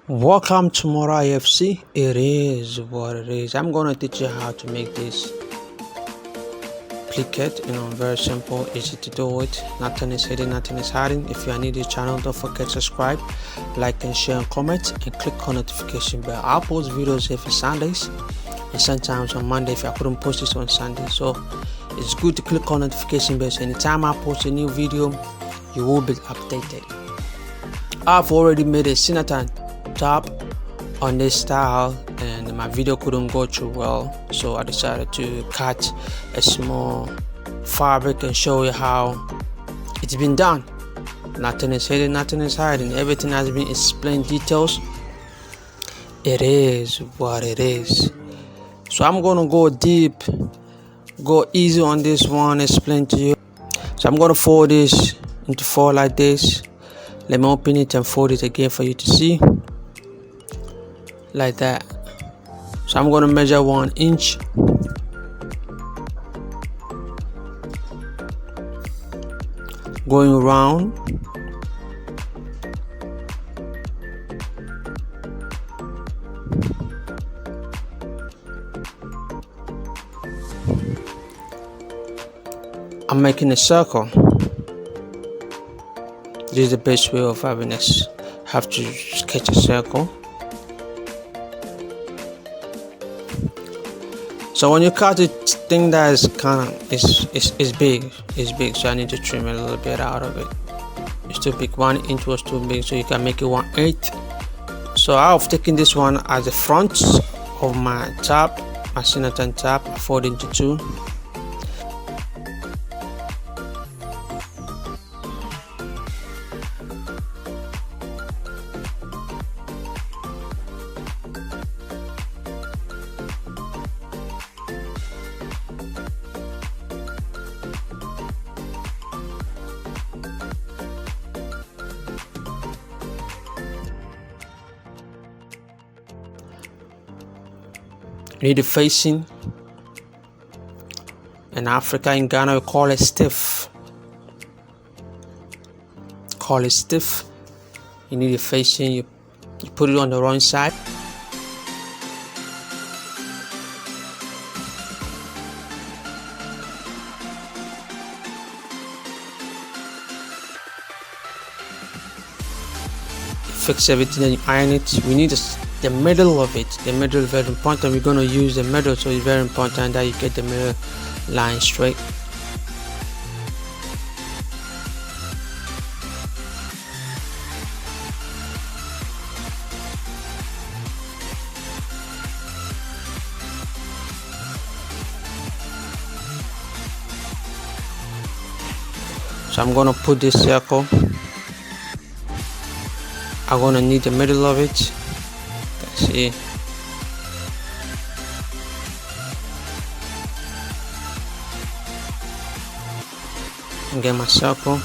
Welcome to Mora IFC. It is what it is. I'm gonna teach you how to make this placket. Very simple, easy to do it. Nothing is hidden, nothing is hiding. If you are new to the channel, don't forget to subscribe, like and share and comment, and click on notification bell. I'll post videos every Sundays and sometimes on Monday if I couldn't post this on Sunday. So it's good to click on notification bell so anytime I post a new video, you will be updated. I've already made a Sinatan top on this style and my video couldn't go through well, so I decided to cut a small fabric and show you how it's been done. Nothing is hidden, nothing is hiding, everything has been explained details. It is what it is. So I'm gonna go deep, go easy on this one, explain to you. So I'm gonna fold this into four like this. Let me open it and fold it again for you to see, like that. So I'm going to measure 1 inch, going around, I'm making a circle. This is the best way of having this. Have to sketch a circle. So when you cut it, think that is it's big, so I need to trim a little bit out of it. It's too big. 1 inch was too big, so you can make it 1/8. So I've taken this one as the front of my top, my Sinatan top. I fold into 2. You need the facing. In Africa, in Ghana, we call it stiff. You need the facing. You put it on the wrong side. Fix everything and you iron it. We need the middle of it. The middle is very important. We're going to use the middle, so it's very important that you get the middle line straight. So I'm going to put this circle. I'm going to need the middle of it. See, and get my circle.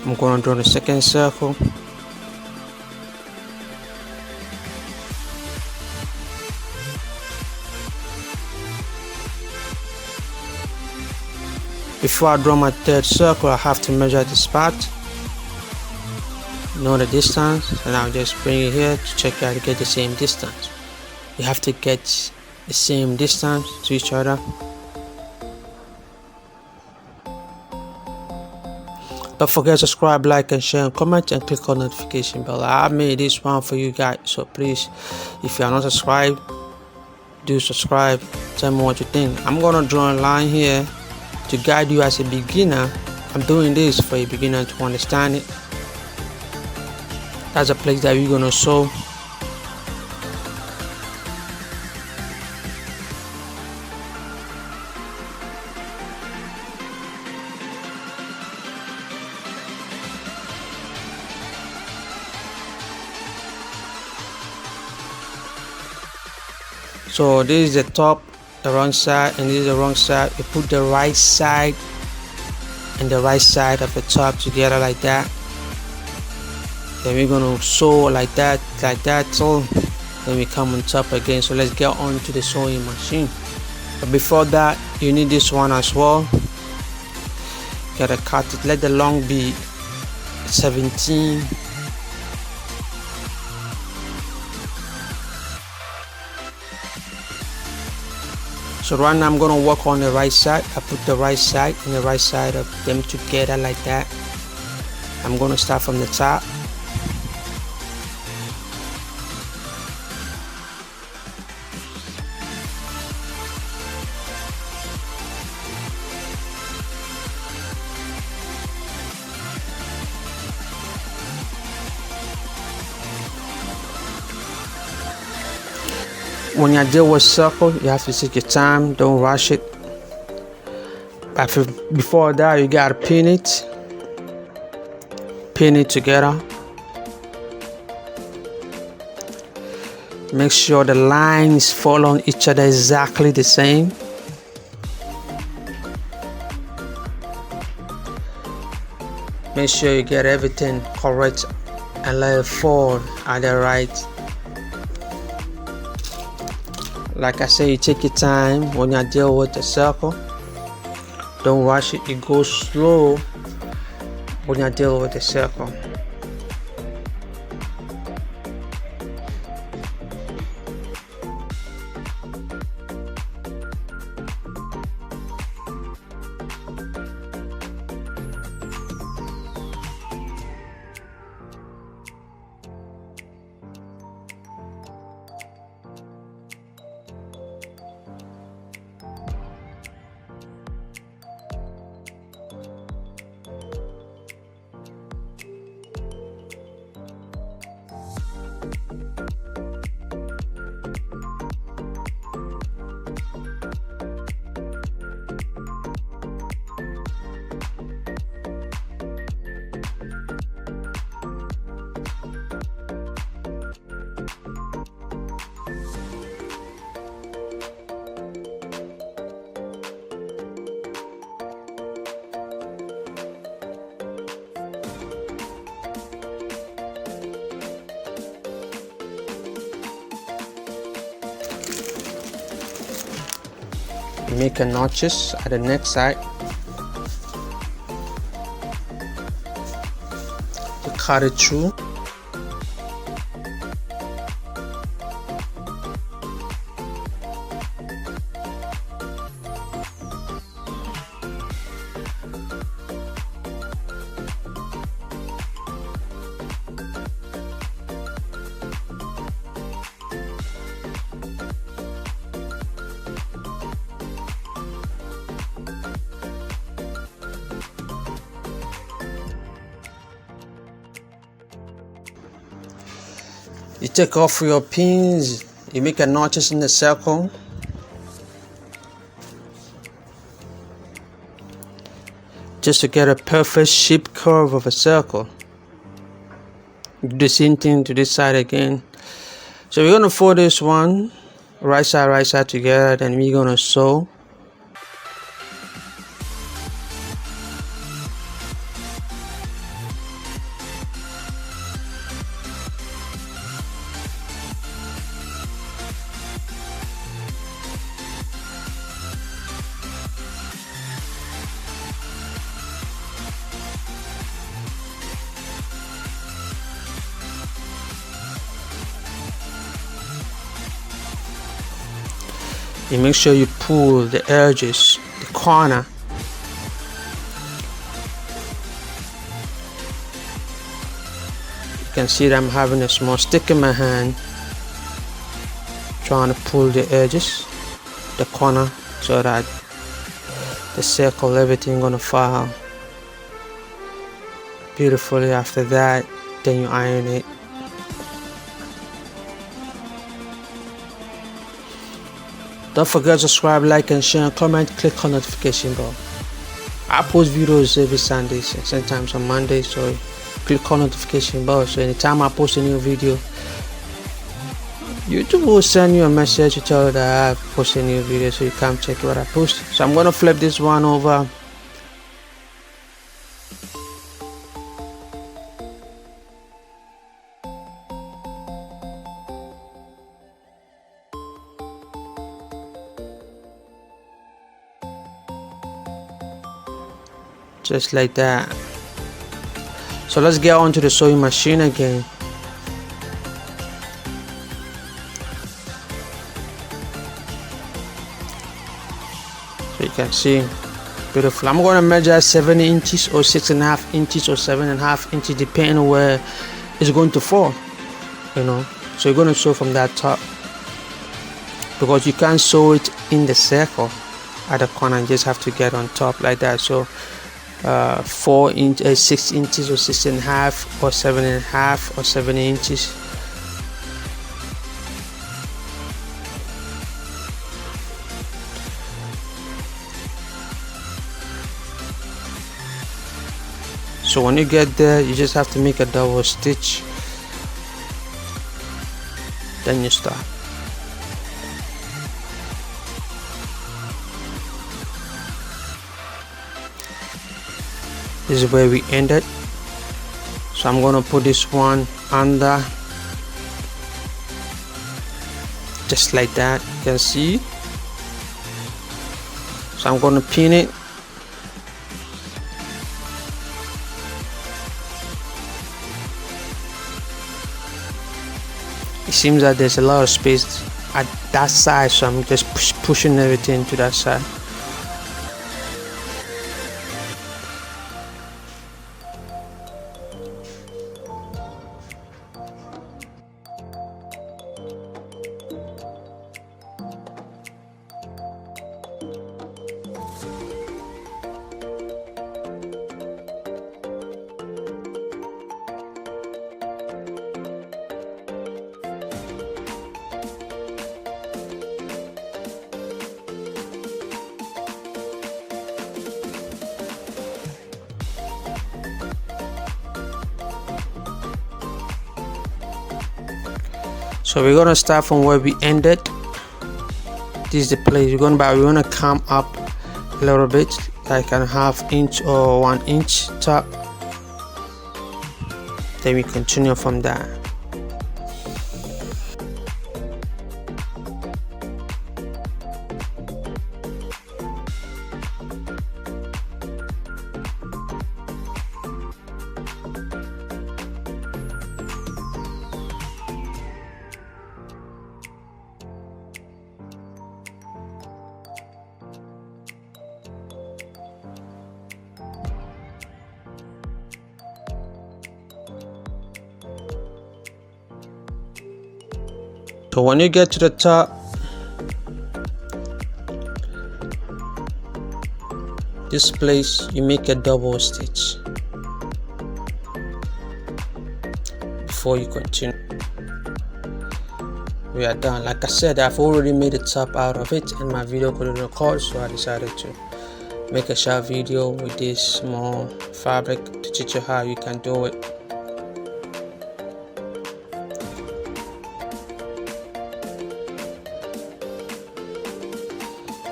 I'm going to draw the second circle. Before I draw my third circle, I have to measure the spot, know the distance, and I'll just bring it here to check out to get the same distance. You have to get the same distance to each other. Don't forget to subscribe, like and share and comment, and click on the notification bell. I made this one for you guys, so please, if you are not subscribed, do subscribe. Tell me what you think. I'm gonna draw a line here to guide you as a beginner. I'm doing this for a beginner to understand it. That's a place that we're gonna sew. So this is the top, the wrong side, and this is the wrong side. You put the right side and the right side of the top together like that. Then we're gonna sew like that, so then we come on top again. So let's get on to the sewing machine. But before that, you need this one as well. Gotta cut it. Let the long be 17. So right now I'm gonna work on the right side. I put the right side and the right side of them together like that. I'm gonna start from the top. When you deal with circle, you have to take your time, don't rush it. But before that, you gotta pin it together. Make sure the lines fall on each other exactly the same. Make sure you get everything correct and let it fall at the right. Like I say, you take your time when you deal with the circle. Don't rush it. You go slow when you deal with the circle. Make a notches at the neck side. To cut it through. You take off your pins, you make a notches in the circle. Just to get a perfect shape curve of a circle. Do the same thing to this side again. So we're gonna fold this one right side together, then we're gonna sew. You make sure you pull the edges, the corner. You can see that I'm having a small stick in my hand, trying to pull the edges, the corner, so that the circle, everything gonna fall beautifully. After that, then you iron it. Don't forget to subscribe, like and share and comment. Click on notification bell. I post videos every Sundays and sometimes on Mondays, so click on notification bell. So anytime I post a new video, YouTube will send you a message to tell you that I posted a new video, so you come check what I post. So I'm gonna flip this one over. just like that. So let's get onto the sewing machine again. So you can see, beautiful. I'm going to measure 7 inches or 6.5 inches or 7.5 inches, depending on where it's going to fall, you know. So you're going to sew from that top, because you can't sew it in the circle at the corner. You just have to get on top like that. So 6 inches or 6.5 or 7.5 or 7 inches. So when you get there, you just have to make a double stitch, then you start. This is where we ended. So I'm going to put this one under, just like that, you can see. So I'm going to pin it. It seems that there's a lot of space at that side, so I'm just pushing everything to that side. So we're gonna start from where we ended. This is the place we're gonna come up a little bit, like a 1/2 inch or 1 inch top. Then we continue from there. So when you get to the top, this place you make a double stitch before you continue. We are done. Like I said, I've already made the top out of it and my video couldn't record, so I decided to make a short video with this small fabric to teach you how you can do it.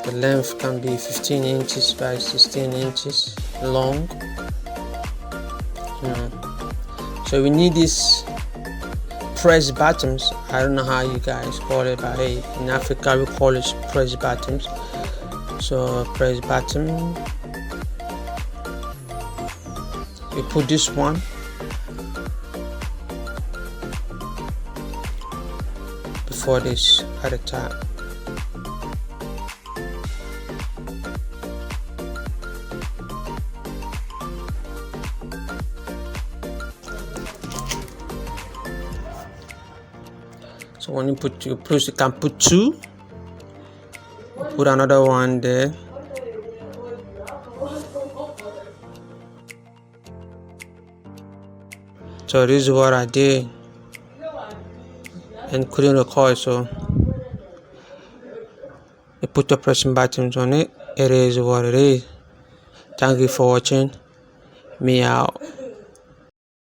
The length can be 15 inches by 16 inches long. So we need these press bottoms. I don't know how you guys call it, but hey, in Africa we call it press bottoms. So press bottom, we put this one before this at the top. So when you can put 2, put another one there. So this is what I did and couldn't record, so I put the pressing buttons on it. It is what it is. Thank you for watching. Me out.